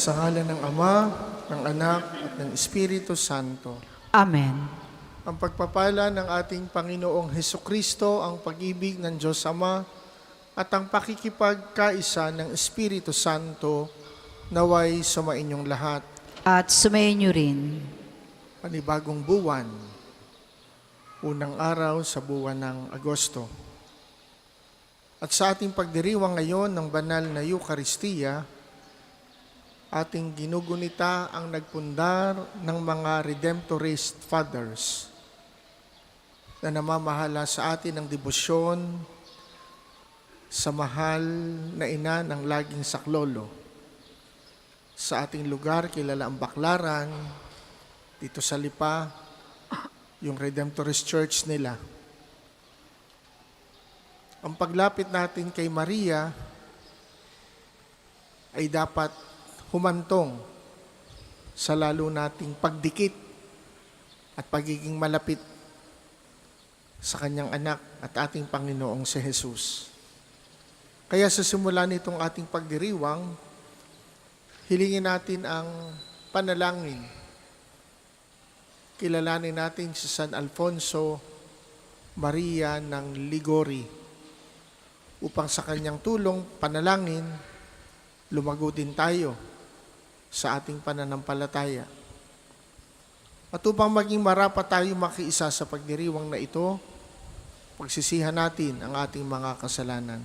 Sa ngalan ng Ama, ng Anak, at ng Espiritu Santo. Amen. Ang pagpapala ng ating Panginoong Hesukristo, ang pag-ibig ng Diyos Ama, at ang pakikipagkaisa ng Espiritu Santo, naway sumainyong lahat. At sumayin niyo rin. Panibagong buwan, unang araw sa buwan ng Agosto. At sa ating pagdiriwang ngayon ng banal na Eucharistia, ating ginugunita ang nagpundar ng mga Redemptorist Fathers na namamahala sa atin ng debosyon sa mahal na ina ng laging saklolo. Sa ating lugar, kilala ang Baklaran, dito sa Lipa, yung Redemptorist Church nila. Ang paglapit natin kay Maria ay dapat humantong sa lalo nating pagdikit at pagiging malapit sa kanyang anak at ating Panginoong si Jesus. Kaya sa simula nitong ating pagdiriwang, hilingin natin ang panalangin. Kilalanin natin si San Alfonso Maria ng Ligori upang sa kanyang tulong panalangin, lumago din tayo sa ating pananampalataya. At upang maging marapat tayo makiisa sa pagdiriwang na ito, pagsisihan natin ang ating mga kasalanan.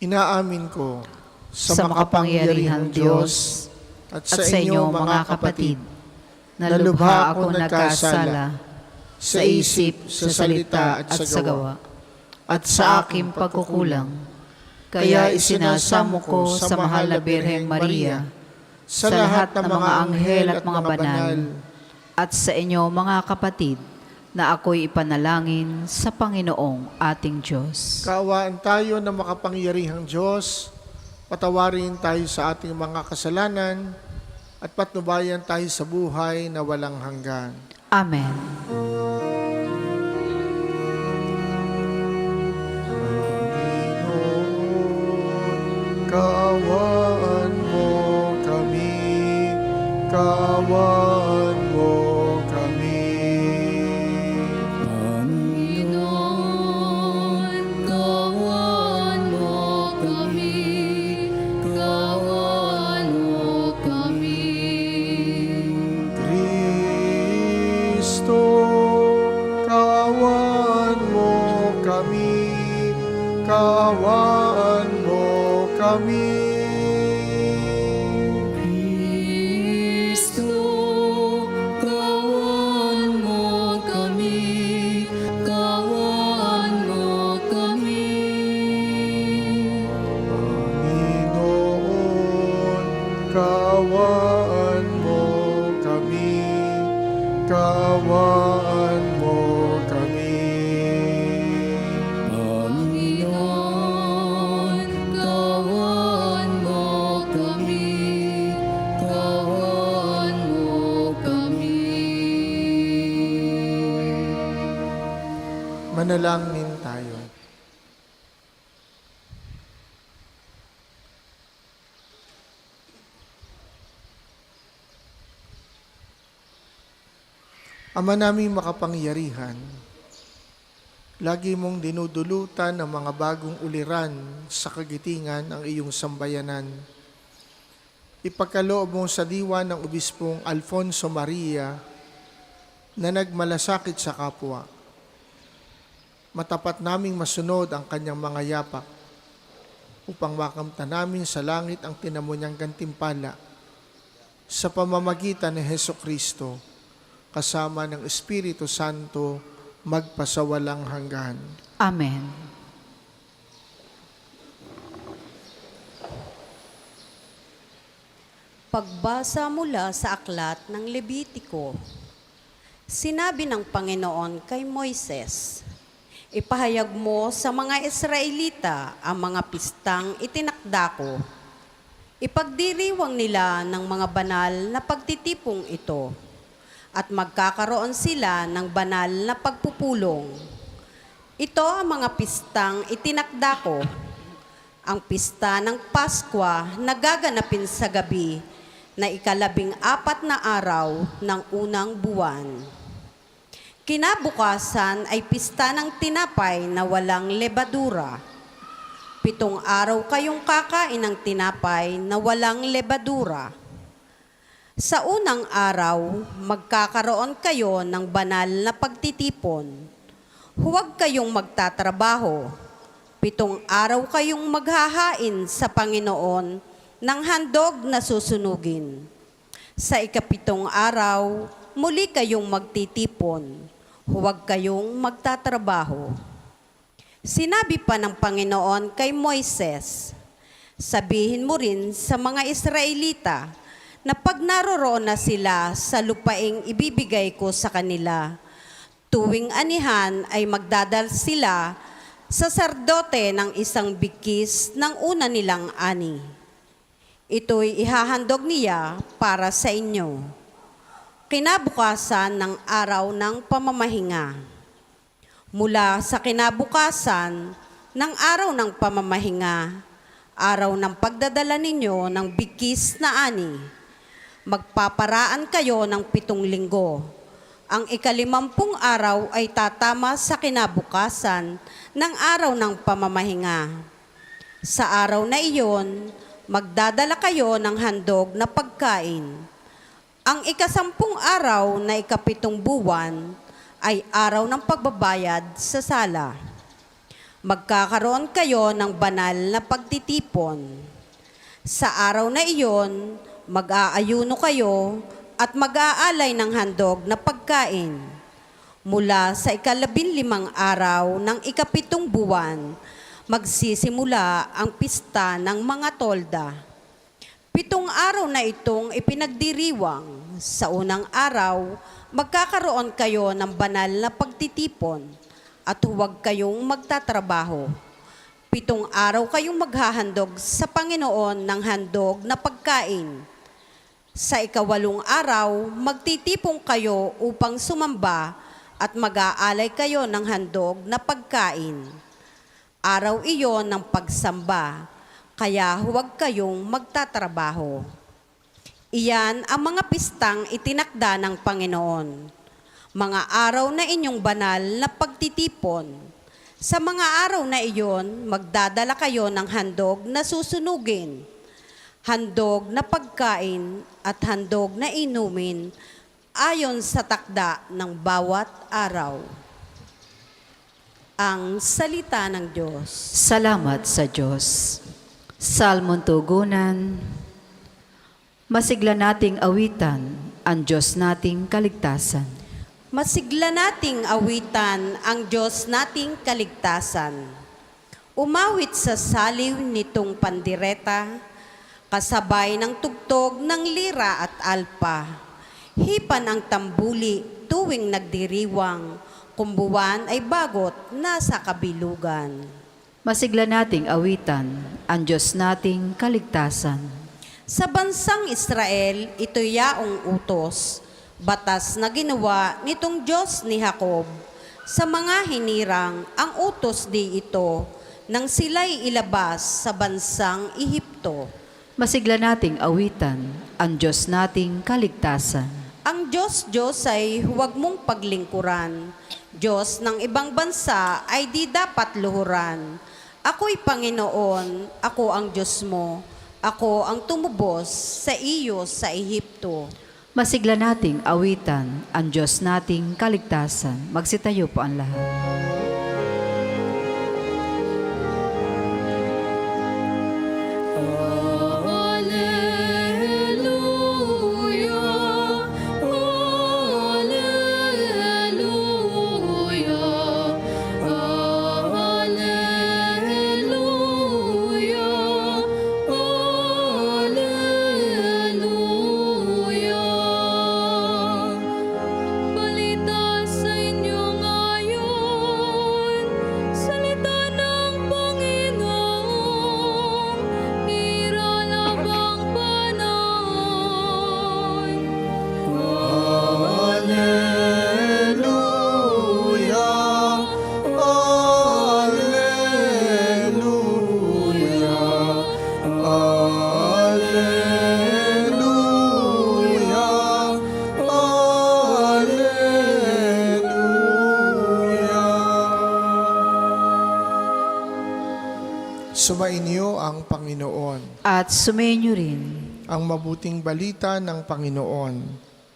Inaamin ko Sa makapangyarihang Diyos at at sa inyo mga kapatid, na lubha ako nagkasala sa isip, sa salita at sa gawa, at sa aking pagkukulang. Kaya isinasamo ko sa mahal na Birheng Maria, sa lahat ng mga anghel at mga banal, at sa inyo mga kapatid, na ako'y ipanalangin sa Panginoong ating Diyos. Kaawaan tayo ng makapangyarihang Diyos, patawarin tayo sa ating mga kasalanan, at patnubayan tayo sa buhay na walang hanggan. Amen. Panginoon, kaawaan mo kami, kaawaan mo kami. Panginoon, kaawaan mo kami, kaawaan mo kami. Kristo, kaawaan mo kami, kaawaan mo kami. Kristo, kaawaan mo kami, kaawaan mo kami. Panginoon, kaawaan mo kami, kaawaan mo kami. Panginoon, kaawaan mo kami, kaawaan mo kami. Manalangin tayo. Ama naming makapangyarihan, lagi mong dinudulutan ang mga bagong uliran sa kagitingan ang iyong sambayanan. Ipagkaloob mo sa diwa ng Obispong Alfonso Maria na nagmalasakit sa kapwa. Matapat naming masunod ang kanyang mga yapak upang makamta namin sa langit ang tinamo niyang gantimpala sa pamamagitan ni Hesukristo kasama ng Espiritu Santo magpasawalang hanggan. Amen. Pagbasa mula sa aklat ng Levitiko. Sinabi ng Panginoon kay Moises, "Ipahayag mo sa mga Israelita ang mga pistang itinakda ko. Ipagdiriwang nila ng mga banal na pagtitipong ito at magkakaroon sila ng banal na pagpupulong. Ito ang mga pistang itinakda ko. Ang pista ng Paskwa na gaganapin sa gabi na 14 na araw ng unang buwan. Kinabukasan ay pista ng tinapay na walang lebadura. 7 araw kayong kakain ng tinapay na walang lebadura. Sa unang araw, magkakaroon kayo ng banal na pagtitipon. Huwag kayong magtatrabaho. 7 araw kayong maghahain sa Panginoon ng handog na susunugin. Sa 7 araw, muli kayong magtitipon. Huwag kayong magtatrabaho. Sinabi pa ng Panginoon kay Moises, sabihin mo rin sa mga Israelita na pag naroroon na sila sa lupaing ibibigay ko sa kanila, tuwing anihan ay magdadal sila sa sardote ng isang bikis ng una nilang ani. Ito'y ihahandog niya para sa inyo. Kinabukasan ng araw ng pamamahinga. Mula sa kinabukasan ng araw ng pamamahinga, araw ng pagdadala ninyo ng bikis na ani, magpaparaan kayo ng 7 linggo. Ang 50 araw ay tatama sa kinabukasan ng araw ng pamamahinga. Sa araw na iyon, magdadala kayo ng handog na pagkain. Ang 10 araw na 7 buwan ay araw ng pagbabayad sa sala. Magkakaroon kayo ng banal na pagtitipon. Sa araw na iyon, mag-aayuno kayo at mag-aalay ng handog na pagkain. Mula sa 15 araw ng 7 buwan, magsisimula ang pista ng mga tolda. 7 araw na itong ipinagdiriwang. Sa unang araw, magkakaroon kayo ng banal na pagtitipon at huwag kayong magtatrabaho. 7 araw kayong maghahandog sa Panginoon ng handog na pagkain. Sa 8 araw, magtitipon kayo upang sumamba at mag-aalay kayo ng handog na pagkain. Araw iyon ng pagsamba, kaya huwag kayong magtatrabaho. Iyan ang mga pistang itinakda ng Panginoon. Mga araw na inyong banal na pagtitipon. Sa mga araw na iyon, magdadala kayo ng handog na susunugin, handog na pagkain at handog na inumin ayon sa takda ng bawat araw. Ang salita ng Diyos. Salamat sa Diyos. Salmon tugunan. Masigla nating awitan ang Diyos nating kaligtasan. Masigla nating awitan ang Diyos nating kaligtasan. Umawit sa saliw nitong pandireta, kasabay ng tugtog ng lira at alpa. Hipan ang tambuli tuwing nagdiriwang, kung buwan ay bagot nasa kabilugan. Masigla nating awitan ang Diyos nating kaligtasan. Sa bansang Israel, ito yaong utos, batas na ginawa nitong Diyos ni Jacob. Sa mga hinirang, ang utos di ito, nang sila'y ilabas sa bansang Ehipto. Masigla nating awitan ang Diyos nating kaligtasan. Ang Diyos ay huwag mong paglingkuran. Diyos ng ibang bansa ay di dapat luhuran. Ako'y Panginoon, ako ang Diyos mo. Ako ang tumubos sa iyo sa Ehipto. Masigla nating awitan ang Diyos nating kaligtasan. Magsitayo po ang lahat. Balita sa inyo ngayon. Sumainyo ang Panginoon. At sumainyo rin. Ang mabuting balita ng Panginoon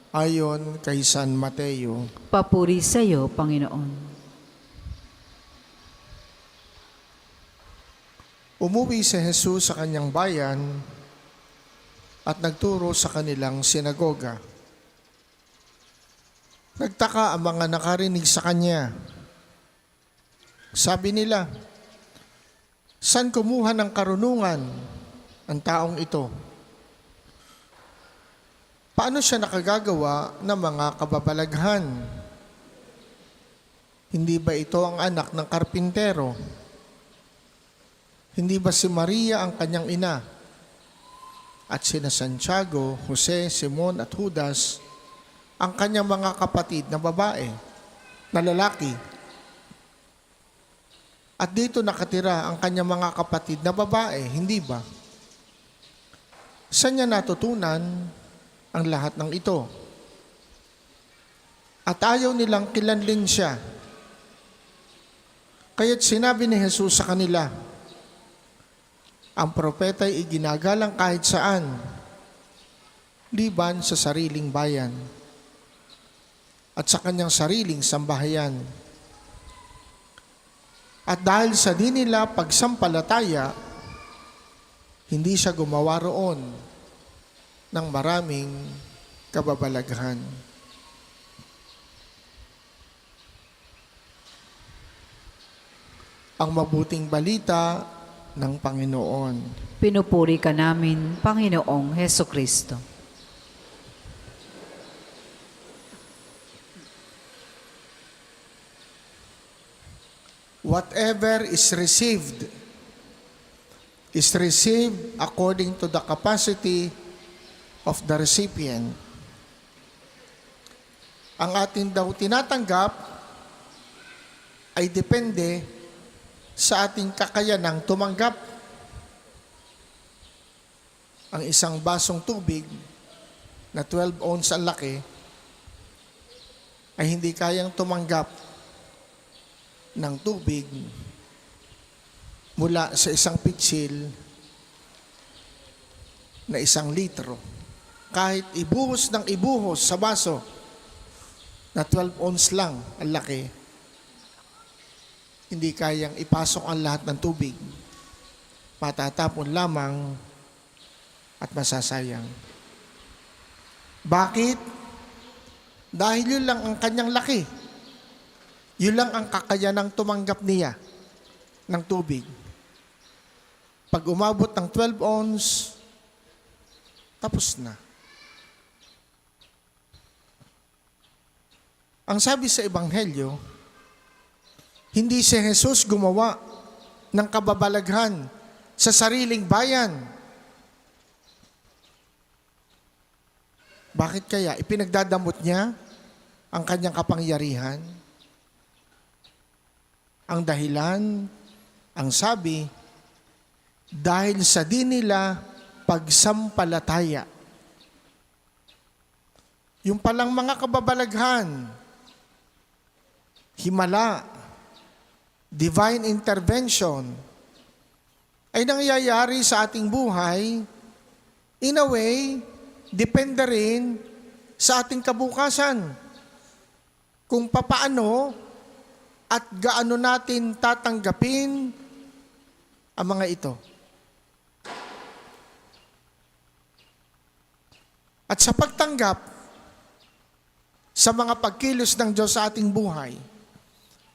ayon kay San Mateo. Papuri sa iyo, Panginoon. Umuwi si Jesus sa kanyang bayan at nagturo sa kanilang sinagoga. Nagtaka ang mga nakarinig sa kanya. Sabi nila, "Saan kumuha ng karunungan ang taong ito? Paano siya nakagagawa ng mga kababalaghan? Hindi ba ito ang anak ng karpintero? Hindi ba si Maria ang kanyang ina? At sina Santiago, Jose, Simon at Judas, ang kanyang mga kapatid na babae, na lalaki? At dito nakatira ang kanyang mga kapatid na babae, hindi ba? Saan niya natutunan ang lahat ng ito? At ayaw nilang kilanlin siya. Kaya't sinabi ni Jesus sa kanila, ang propeta ay iginagalang kahit saan, liban sa sariling bayan at sa kanyang sariling sambahayan. At dahil sa di nila pagsampalataya, hindi siya gumawa roon ng maraming kababalaghan. Ang mabuting balita ng Panginoon. Pinupuri ka namin, Panginoong Heso Kristo. Whatever is received according to the capacity of the recipient. Ang atin daw tinatanggap ay depende sa ating kakayanang tumanggap. Ang isang basong tubig na 12 ounce ang laki ay hindi kayang tumanggap ng tubig mula sa isang pitsil na 1 litro. Kahit ibuhos ng ibuhos sa baso na 12 ounce lang ang laki, hindi kayang ipasok ang lahat ng tubig. Matatapon lamang at masasayang. Bakit? Dahil yun lang ang kanyang laki. Yun lang ang kakayanang tumanggap niya ng tubig. Pag umabot ng 12 ounce, tapos na. Ang sabi sa Ebanghelyo, hindi si Jesus gumawa ng kababalaghan sa sariling bayan. Bakit kaya? Ipinagdadamot niya ang kanyang kapangyarihan. Ang dahilan, ang sabi, dahil sa di nila pagsampalataya. Yung palang mga kababalaghan, himala, divine intervention, ay nangyayari sa ating buhay, in a way, depende rin sa ating kabukasan. Kung papaano at gaano natin tatanggapin ang mga ito. At sa pagtanggap sa mga pagkilos ng Diyos sa ating buhay,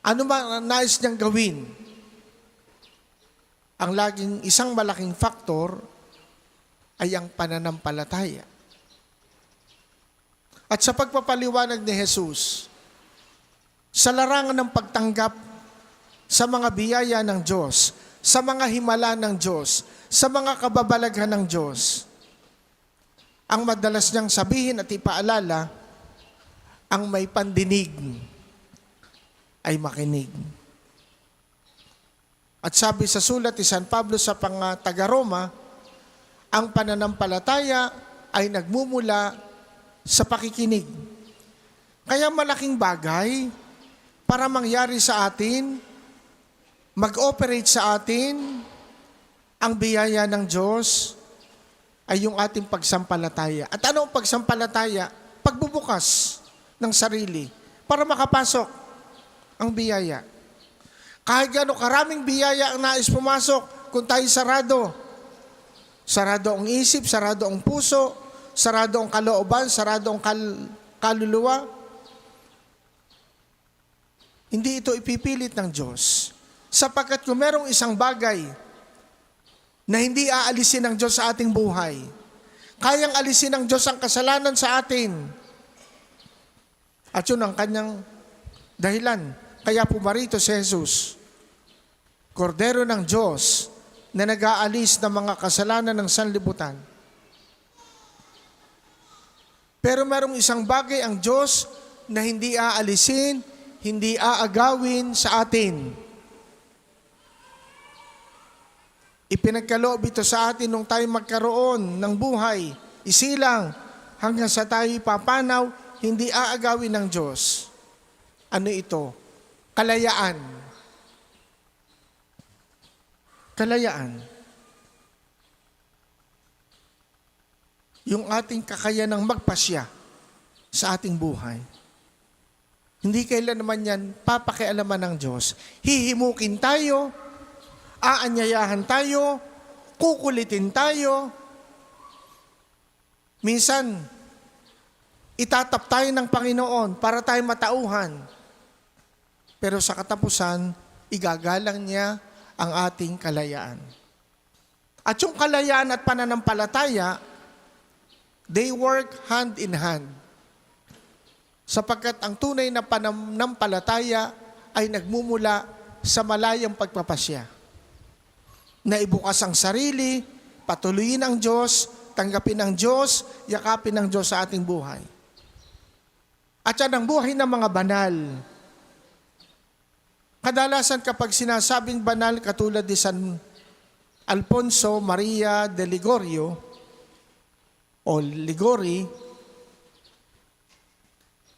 ano ba ang nais niyang gawin? Ang laging isang malaking faktor ay ang pananampalataya. At sa pagpapaliwanag ni Jesus, sa larangan ng pagtanggap sa mga biyaya ng Diyos, sa mga himala ng Diyos, sa mga kababalaghan ng Diyos, ang madalas niyang sabihin at ipaalala, ang may pandinig ay makinig. At sabi sa sulat ni San Pablo sa taga-Roma, ang pananampalataya ay nagmumula sa pakikinig. Kaya malaking bagay para mangyari sa atin, mag-operate sa atin, Ang biyaya ng Diyos ay yung ating pagsampalataya. At ano ang pagsampalataya? Pagbubukas ng sarili para makapasok ang biyaya. Kahit gano'ng karaming biyaya ang nais pumasok, kung tayo sarado, sarado ang isip, sarado ang puso, sarado ang kalooban, sarado ang kaluluwa, hindi ito ipipilit ng Diyos. Sapagkat kung merong isang bagay na hindi aalisin ng Diyos sa ating buhay, kayang alisin ng Diyos ang kasalanan sa atin. At yun ang kanyang dahilan. Kaya pumarito si Jesus, Kordero ng Diyos na nag-aalis ng mga kasalanan ng sanlibutan. Pero merong isang bagay ang Diyos na hindi aalisin, hindi aagawin sa atin. Ipinagkaloob ito sa atin nung tayo magkaroon ng buhay, isilang, hanggang sa tayo papanaw, hindi aagawin ng Diyos. Ano ito? Kalayaan. Kalayaan. Yung ating kakayanang magpasya sa ating buhay. Hindi kailan naman yan papakialaman ng Diyos. Hihimukin tayo, aanyayahan tayo, kukulitin tayo. Minsan, itatap tayo ng Panginoon para tayo matauhan. Pero sa katapusan, igagalang niya ang ating kalayaan. At yung kalayaan at pananampalataya, they work hand in hand. Sapagkat ang tunay na pananampalataya ay nagmumula sa malayang pagpapasya. Na ibukas ang sarili, patuloyin ang Diyos, tanggapin ang Diyos, yakapin ng Diyos sa ating buhay. At yan ang buhay ng mga banal. Kadalasan kapag sinasabing banal, katulad ni San Alfonso Maria de Ligorio o Ligori,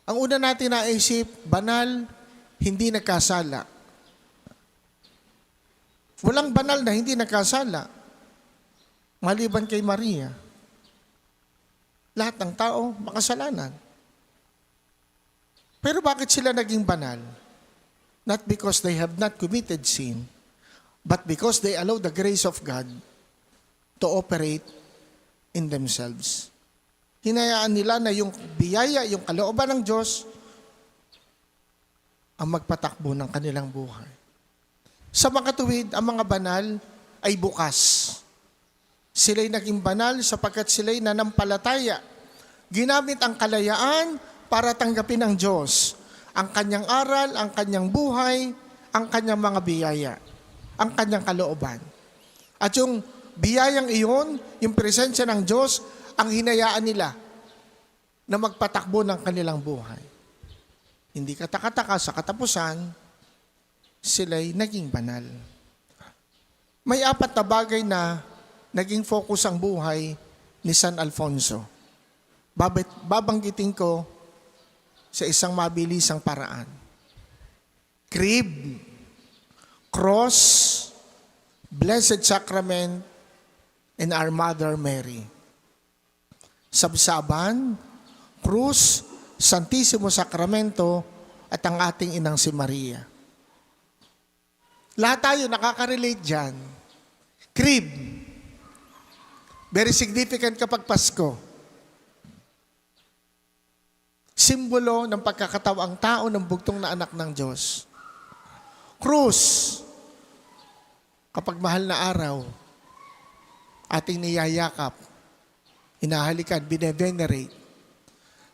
ang una natin naisip, banal, hindi nagkasala. Walang banal na hindi nagkasala. Maliban kay Maria. Lahat ng tao makasalanan. Pero bakit sila naging banal? Not because they have not committed sin, but because they allow the grace of God to operate in themselves. Hinayaan nila na yung biyaya, yung kalooban ng Diyos, ang magpatakbo ng kanilang buhay. Sa mga tuwid, ang mga banal ay bukas. Sila'y naging banal sapagkat sila'y nanampalataya. Ginamit ang kalayaan para tanggapin ng Diyos ang kanyang aral, ang kanyang buhay, ang kanyang mga biyaya, ang kanyang kalooban. At yung biyayang iyon, yung presensya ng Diyos, ang hinayaan nila na magpatakbo ng kanilang buhay. Hindi katakataka sa katapusan, sila'y naging banal. May 4 na bagay na naging focus ang buhay ni San Alfonso. Babanggitin ko sa isang mabilisang paraan. Crib, cross, Blessed Sacrament, and our Mother Mary. Sabsaban, krus, Santissimo Sacramento, at ang ating inang si Maria. Lahat tayo nakaka-relate dyan. Crib. Very significant kapag Pasko. Simbolo ng pagkakatawang tao ng bugtong na anak ng Diyos. Krus. Kapag mahal na araw, ating niyayakap, hinahalikan, binevenerate.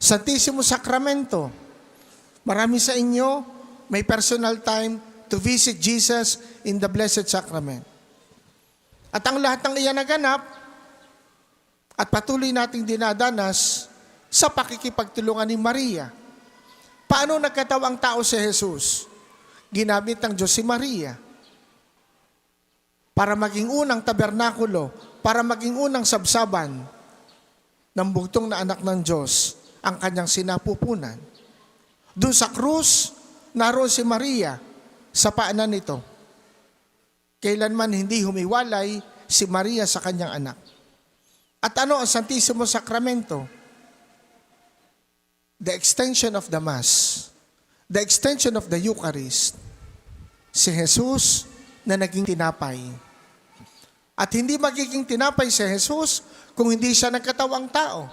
Santissimo Sacramento. Marami sa inyo may personal time to visit Jesus in the Blessed Sacrament. At ang lahat ng iyan naganap at patuloy nating dinadanas sa pakikipagtulungan ni Maria. Paano nagkataw ang tao si Jesus? Ginamit ng Diyos si Maria para maging unang tabernakulo, para maging unang sabsaban ng bugtong na anak ng Diyos, ang kanyang sinapupunan. Doon sa krus, naroon si Maria sa paanan nito. Kailanman hindi humiwalay si Maria sa kanyang anak. At ano ang Santissimo Sacramento? The extension of the Mass, the extension of the Eucharist. Si Jesus na naging tinapay. At hindi magiging tinapay si Jesus kung hindi siya nagkatawang tao.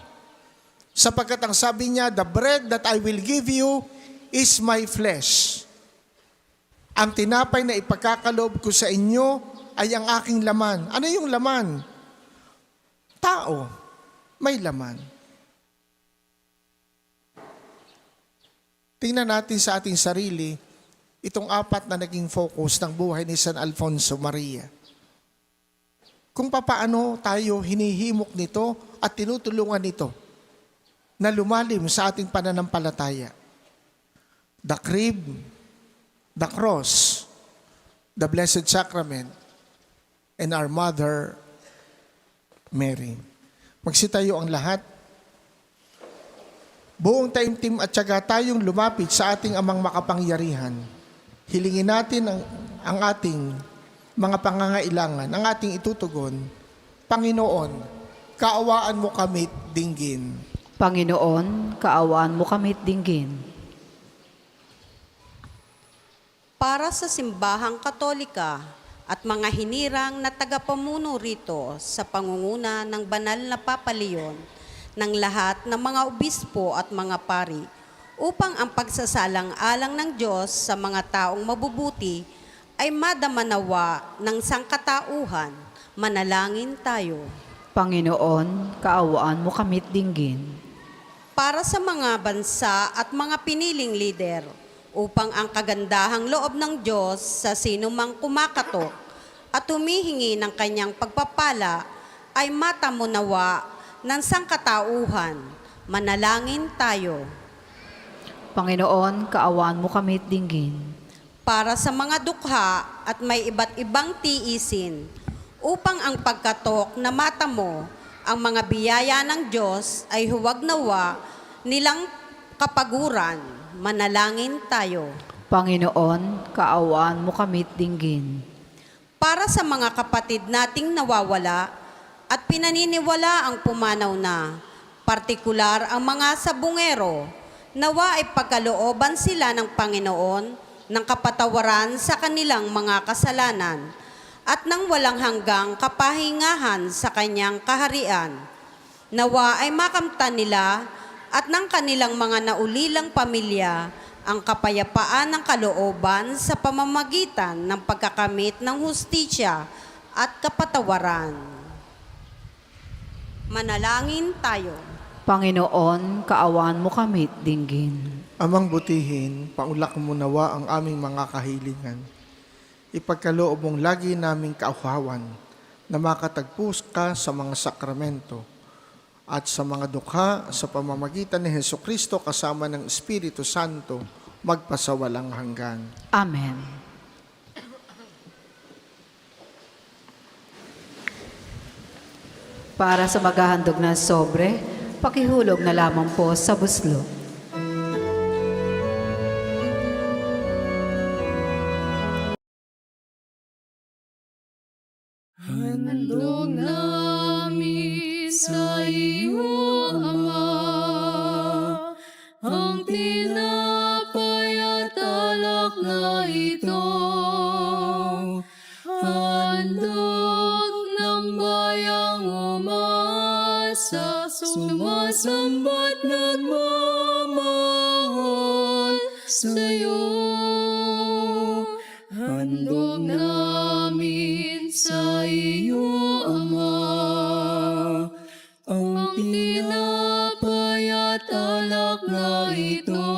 Sapagkat ang sabi niya, the bread that I will give you is my flesh. Ang tinapay na ipagkakaloob ko sa inyo ay ang aking laman. Ano yung laman? Tao. May laman. Tingnan natin sa ating sarili itong apat na naging focus ng buhay ni San Alfonso Maria. Kung papaano tayo hinihimok nito at tinutulungan nito na lumalim sa ating pananampalataya. The crib, the cross, the Blessed Sacrament, and our Mother Mary. Magsitayo ang lahat. Buong taimtim at tiyaga tayong lumapit sa ating amang makapangyarihan. Hilingin natin ang ating mga pangangailangan, ang ating itutugon. Panginoon, kaawaan mo kami't dinggin. Panginoon, kaawaan mo kami't dinggin. Para sa simbahang Katolika at mga hinirang na tagapamuno rito sa pangunguna ng banal na Papa Leon, ng lahat ng mga obispo at mga pari, upang ang pagsasalang-alang ng Diyos sa mga taong mabubuti ay madamanawa ng sangkatauhan. Manalangin tayo. Panginoon, kaawaan mo kami't dinggin. Para sa mga bansa at mga piniling lider, upang ang kagandahang loob ng Diyos sa sinumang kumakatok at humihingi ng kanyang pagpapala ay matamunawa ng sangkatauhan. Manalangin tayo. Panginoon, kaawaan mo kami't dinggin. Para sa mga dukha at may iba't ibang tiisin, upang ang pagkatok na mata mo, ang mga biyaya ng Diyos ay huwag nawa nilang kapaguran. Manalangin tayo. Panginoon, kaawaan mo kami't dinggin. Para sa mga kapatid nating nawawala at pinaniniwala ang pumanaw na, partikular ang mga sabungero, nawa ay pagkalooban sila ng Panginoon ng kapatawaran sa kanilang mga kasalanan at ng walang hanggang kapahingahan sa kanyang kaharian. Nawa ay makamtan nila at ng kanilang mga naulilang pamilya ang kapayapaan ng kalooban sa pamamagitan ng pagkakamit ng hustisya at kapatawaran. Manalangin tayo. Panginoon, kaawaan mo kami't dinggin. Amang butihin, paulak mo nawa ang aming mga kahilingan. Ipagkaloob mong lagi naming kauhawan na makatagpus ka sa mga sakramento at sa mga dukha sa pamamagitan ni Hesukristo kasama ng Espiritu Santo magpasawalang hanggan. Amen. Para sa maghahandog na sobre, pakihulog na lamang po sa buslo. Handog namin sa iyo, Ama, ang tinapay at alak na ito. Handog ng bayang umasa, sumasamba't nagmamahal sa iyo. Handog namin sa iyo, Ama, ang tinapay at alak na ito.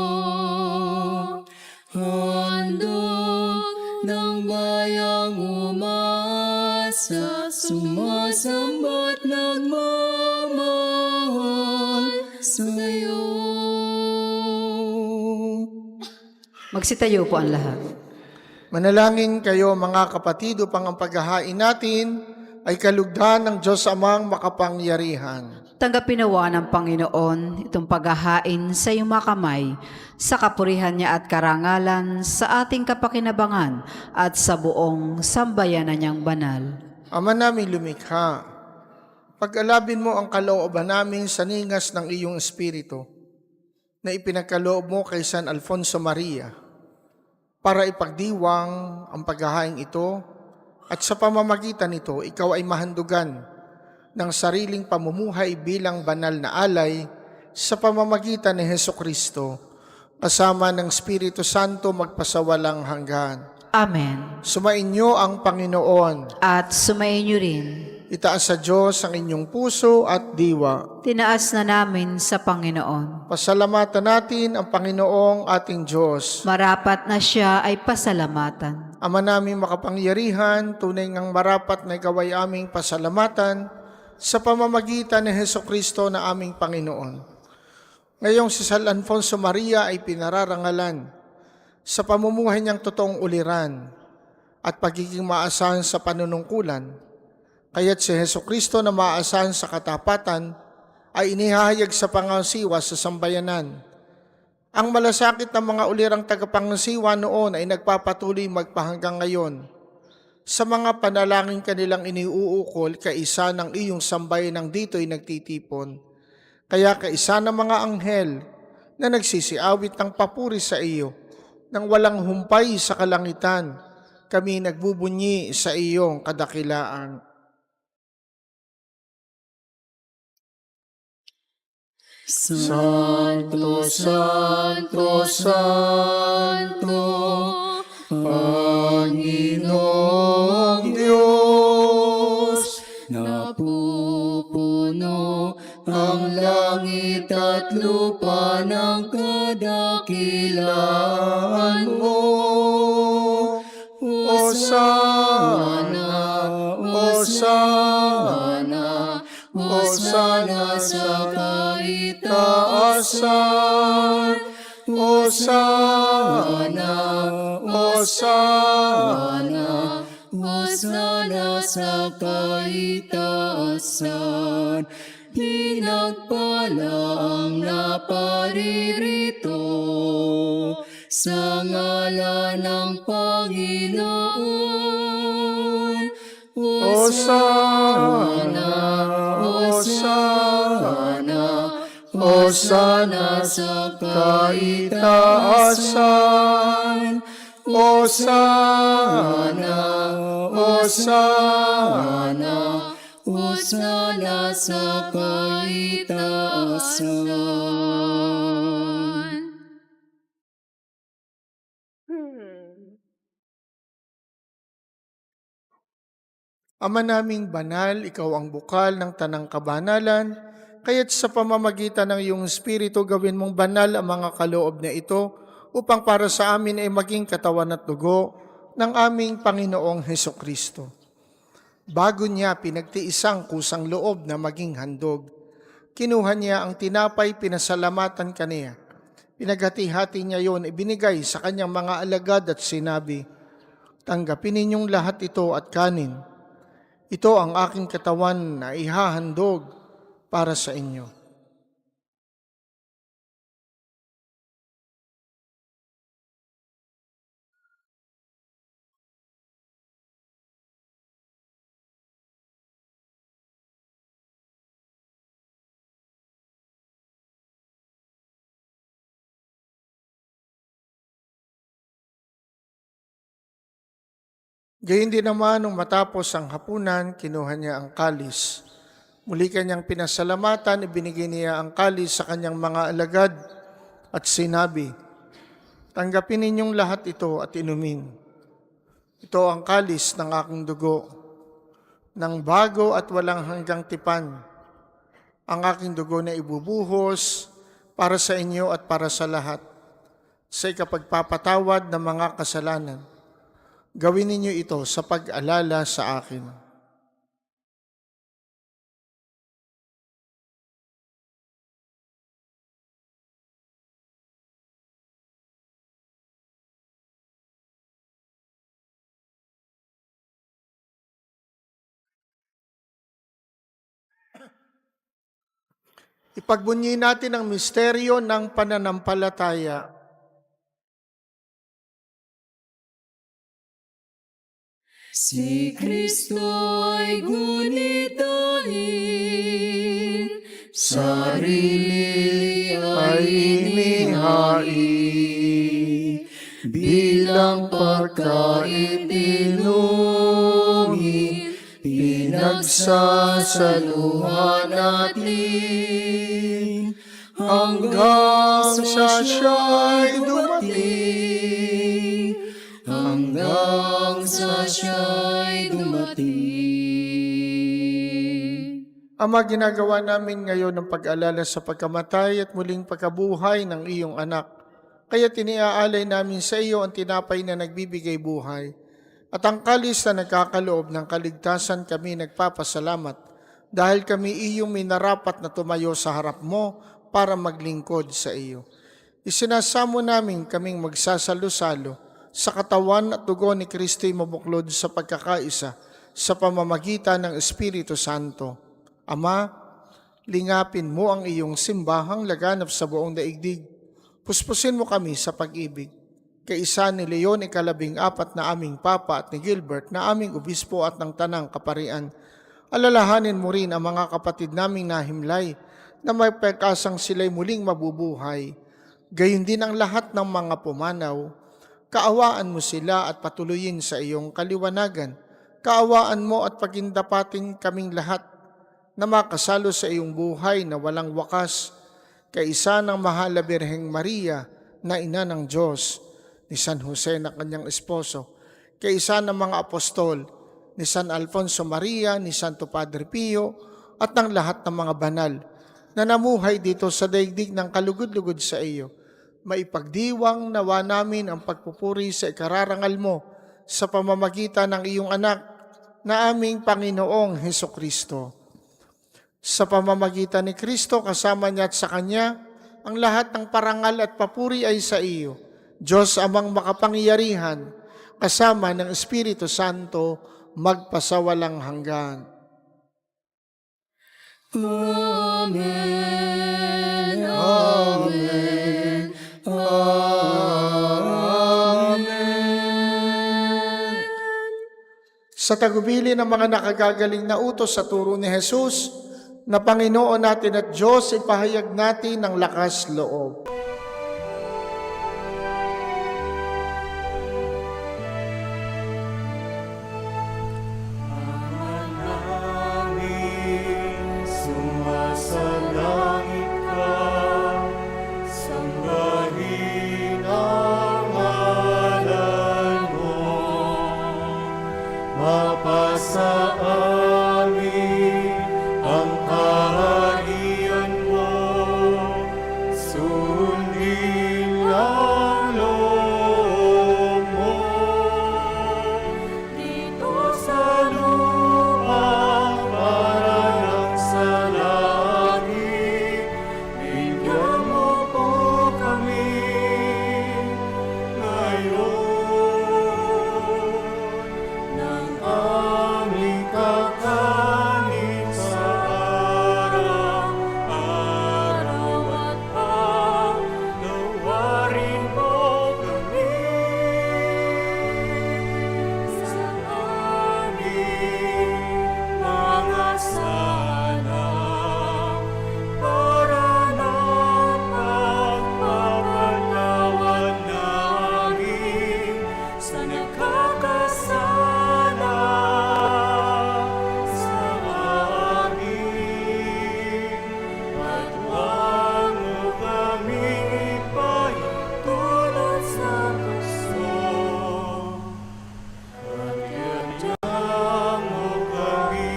Handog ng bayang umasa, sumasamba't nagmamahal sa iyo. Magsitayo po ang lahat. Manalangin kayo mga kapatid upang ang paghahain natin ay kalugdan ng Diyos Amang makapangyarihan. Tanggapin nawa ng Panginoon itong paghahain sa iyong mga kamay, sa kapurihan niya at karangalan, sa ating kapakinabangan at sa buong sambayanan niyang banal. Ama naming lumikha, pag-alabin mo ang kalooban namin sa ningas ng iyong Espiritu na ipinagkaloob mo kay San Alfonso Maria para ipagdiwang ang paghahaing ito at sa pamamagitan nito ikaw ay mahandugan ng sariling pamumuhay bilang banal na alay sa pamamagitan ni Hesukristo kasama ng Espiritu Santo magpasawalang hanggan. Amen. Sumainyo ang Panginoon. At sumayin niyo rin. Itaas sa Diyos ang inyong puso at diwa. Tinaas na namin sa Panginoon. Pasalamatan natin ang Panginoong ating Diyos. Marapat na siya ay pasalamatan. Ama naming makapangyarihan, tunay ngang marapat na ikaw ay aming pasalamatan sa pamamagitan ni Hesukristo na aming Panginoon. Ngayong si San Alfonso Maria ay pinararangalan sa pamumuhay niyang totoong uliran at pagiging maasahan sa panunungkulan. Kaya't si Hesukristo na maasahan sa katapatan ay inihahayag sa pangasiwa sa sambayanan. Ang malasakit ng mga ulirang tagapangasiwa noon ay nagpapatuloy magpahanggang ngayon sa mga panalangin kanilang iniuukol kaisa ng iyong sambayanang dito'y nagtitipon. Kaya kaisa ng mga anghel na nagsisiawit ng papuri sa iyo, nang walang humpay sa kalangitan, kami nagbubunyi sa iyong kadakilaan. Santo, Santo, Santo, Panginoong Diyos, napupuno ang langit at lupa ng kadakilaan mo. Hosana, Hosana, Hosana sa kaitaasan. Hosana, Hosana, Hosana sa kaitaasan. Pinagpala ang naparirito sa ngalan ng Panginoon. Hosana, Hosana, Hosana sa kaitaasan. Hosana, Hosana, Hosana sa kaitaasan. Ama naming banal, ikaw ang bukal ng tanang kabanalan, kaya't sa pamamagitan ng iyong Espiritu gawin mong banal ang mga kaloob na ito upang para sa amin ay maging katawan at dugo ng aming Panginoong Hesukristo. Bago niya pinagtiisang kusang loob na maging handog, kinuha niya ang tinapay, pinasalamatan kaniya. Pinaghati-hati niya yon, ibinigay sa kanyang mga alagad at sinabi, "Tanggapin ninyong lahat ito at kanin. Ito ang aking katawan na ihahandog para sa inyo." Gayun din naman, nung matapos ang hapunan, kinuha niya ang kalis. Muli kanyang pinasalamatan, ibinigay niya ang kalis sa kanyang mga alagad at sinabi, "Tanggapin ninyong lahat ito at inumin. Ito ang kalis ng aking dugo, ng bago at walang hanggang tipan. Ang aking dugo na ibubuhos para sa inyo at para sa lahat, sa ikapagpapatawad ng mga kasalanan. Gawin ninyo ito sa pag-alala sa akin." Ipagbunyi natin ang misteryo ng pananampalataya. Si Kristo ay ngunit dahil sarili ay inihain, bilang pagkain dinungin, pinagsasaluhan natin, hanggang sa siya'y dumating, hanggang sa siya'y dumating. Ama, ginagawa namin ngayon ng pag-alala sa pagkamatay at muling pagkabuhay ng iyong anak. Kaya tiniaalay namin sa iyo ang tinapay na nagbibigay buhay at ang kalis na nagkakaloob ng kaligtasan. Kami nagpapasalamat dahil kami iyong minarapat na tumayo sa harap mo para maglingkod sa iyo. Isinasamo namin kaming magsasalo-salo sa katawan at dugo ni Kristo'y mabuklod sa pagkakaisa sa pamamagitan ng Espiritu Santo. Ama, lingapin mo ang iyong simbahang laganap sa buong daigdig. Puspusin mo kami sa pag-ibig. Kaisa ni Leon ika-14 na aming Papa at ni Gilbert na aming Obispo at ng Tanang Kaparian. Alalahanin mo rin ang mga kapatid naming nahimlay na may pagkasang sila'y muling mabubuhay. Gayon din ang lahat ng mga pumanaw. Kaawaan mo sila at patuloyin sa iyong kaliwanagan. Kaawaan mo at pagindapating kaming lahat na makasalo sa iyong buhay na walang wakas. Kaisa ng mahal na Birheng Maria na ina ng Diyos, ni San Jose na kanyang esposo, kaisa ng mga apostol, ni San Alfonso Maria, ni Santo Padre Pio, at ng lahat ng mga banal na namuhay dito sa daigdig ng kalugod-lugod sa iyo. Maipagdiwang nawa namin ang pagpupuri sa ikararangal mo sa pamamagitan ng iyong anak na aming Panginoong Hesukristo. Sa pamamagitan ni Kristo, kasama niya at sa Kanya, ang lahat ng parangal at papuri ay sa iyo, Diyos amang makapangyarihan, kasama ng Espiritu Santo, magpasawalang hanggan. Amen, Amen, Amen. Sa tagubili ng mga nakagagaling na utos sa turo ni Jesus, na Panginoon natin at Diyos, ipahayag natin ng lakas loob. Sumasalangit ka, sambahin ang ngalan mo, mapasa amin ang kaharian mo, sundin ang loob mo. Dito sa lupa, parang sa langit, bigyan mo po kami ngayon ng aming kakanin sa araw-araw at paglawarin mo kami sa aming mga sala para na pagpapatawad namin sa nagkakasala sa amin, at huwag mo kaming ipahintulot sa tukso, at iadya mo kami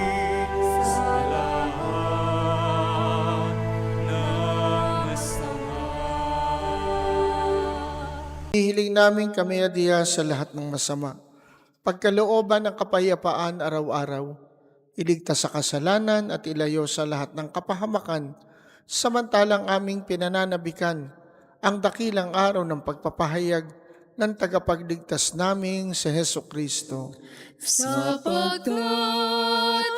sa lahat ng masama. Hihiling namin kami adiya sa lahat ng masama. Pagkalooban ng kapayapaan araw-araw, iligtas sa kasalanan at ilayo sa lahat ng kapahamakan, samantalang aming pinananabikan ang dakilang araw ng pagpapahayag ng tagapagligtas naming si Hesukristo. Sapagkat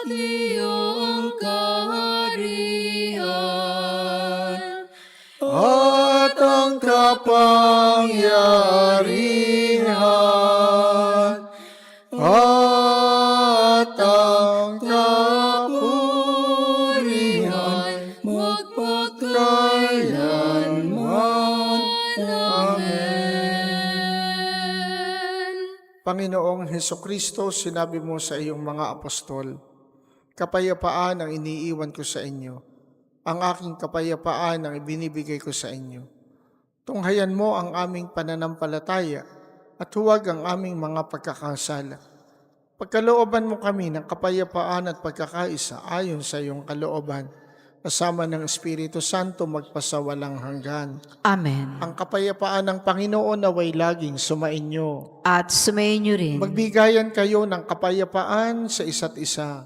iyong kaharian At ang kapangyarihan Panginoong Hesukristo, sinabi mo sa iyong mga apostol, kapayapaan ang iniiwan ko sa inyo. Ang aking kapayapaan ang ibinibigay ko sa inyo. Tunghayan mo ang aming pananampalataya at huwag ang aming mga pagkakasala. Pagkalooban mo kami ng kapayapaan at pagkakaisa ayon sa iyong kalooban, kasama ng Espiritu Santo magpasawalang hanggan. Amen. Ang kapayapaan ng Panginoon naway laging sumainyo. At sumayin niyo rin. Magbigayan kayo ng kapayapaan sa isa't isa.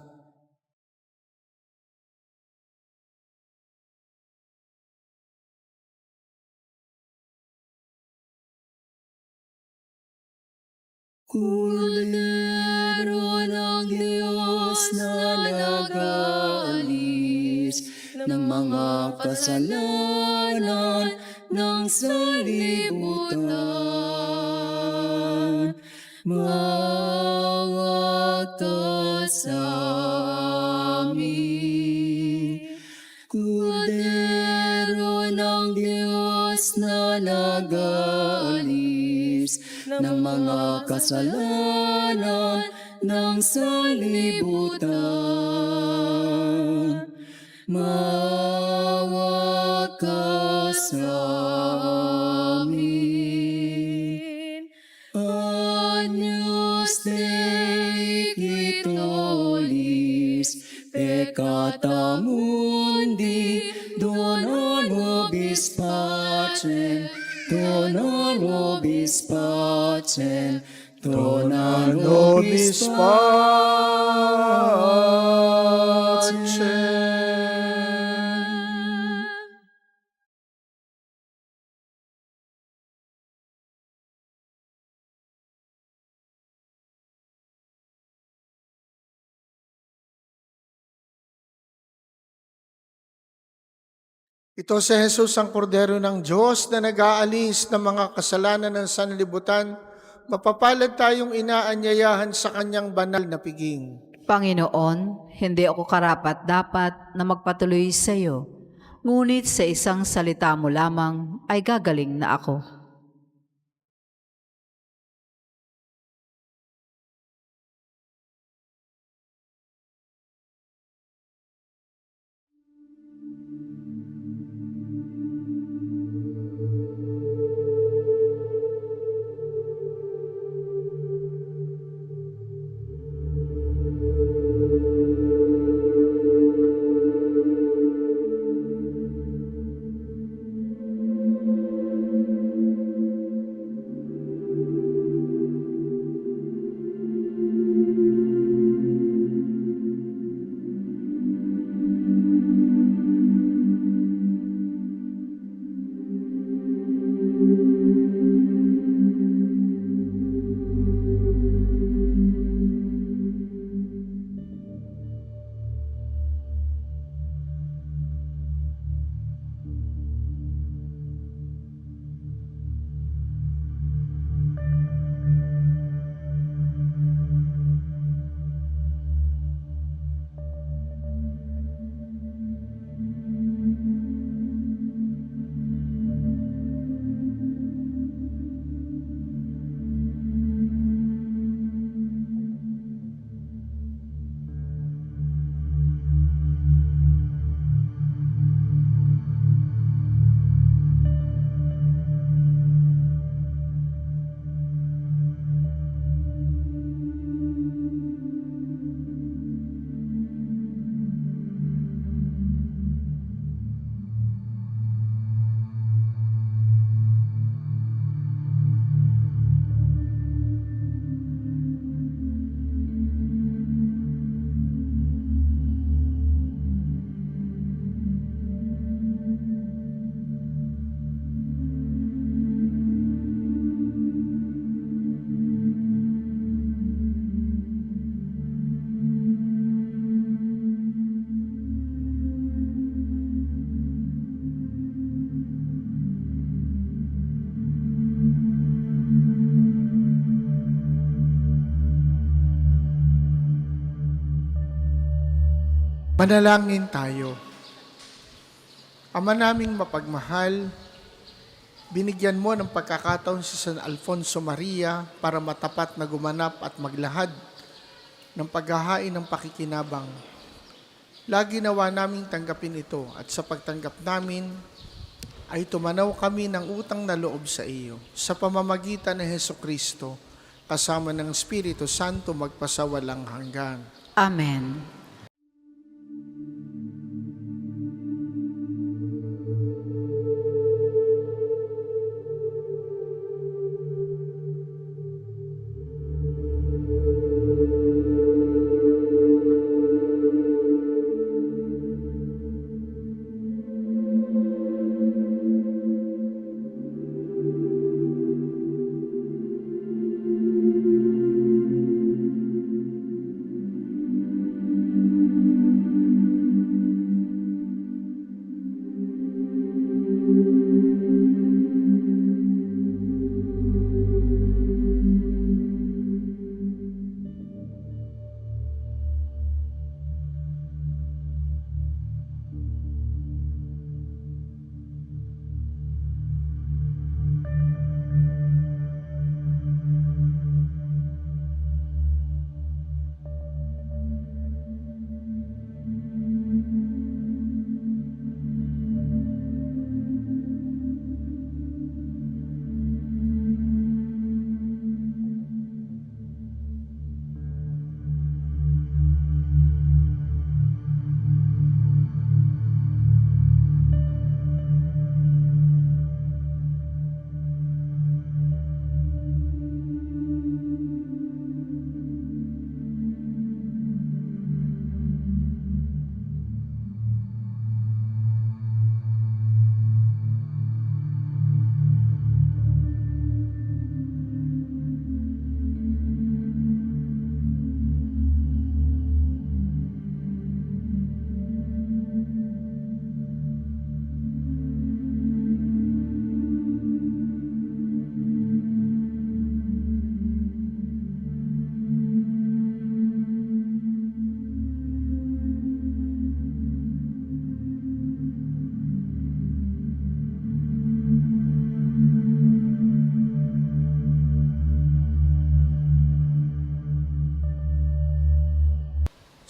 Kordero ng Diyos na nag-aalis ng mga kasalanan ng sanlibutan. Maawa ka sa amin. Kordero ng Diyos na nag-aalis ng mga kasalanan ng sanlibutan. Maawa ka sa amin. Agnus Dei qui tollis peccata mundi, dona nobis pacem, dona nobis pacem, dona nobis pacem. Ito si Jesus ang kordero ng Diyos na nag-aalis ng mga kasalanan ng sanlibutan. Mapapalad tayong inaanyayahan sa kanyang banal na piging. Panginoon, hindi ako karapat-dapat na magpatuloy sa iyo, ngunit sa isang salita mo lamang ay gagaling na ako. Manalangin tayo. Ama naming mapagmahal, Binigyan mo ng pagkakataon si San Alfonso Maria para matapat na gumanap at maglahad ng paghahain ng pakikinabang. Lagi nawa naming tanggapin ito at sa pagtanggap namin ay tumanaw kami ng utang na loob sa iyo sa pamamagitan ng Hesukristo kasama ng Espiritu Santo magpasawalang hanggan. Amen.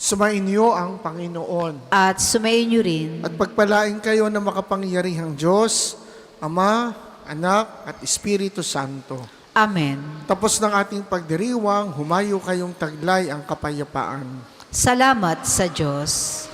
Sumain niyo ang Panginoon At sumayin niyo rin at pagpalain kayo ng makapangyarihang Diyos, Ama, Anak at Espiritu Santo. Amen. Tapos ng ating pagdiriwang, humayo kayong taglay ang kapayapaan. Salamat sa Diyos.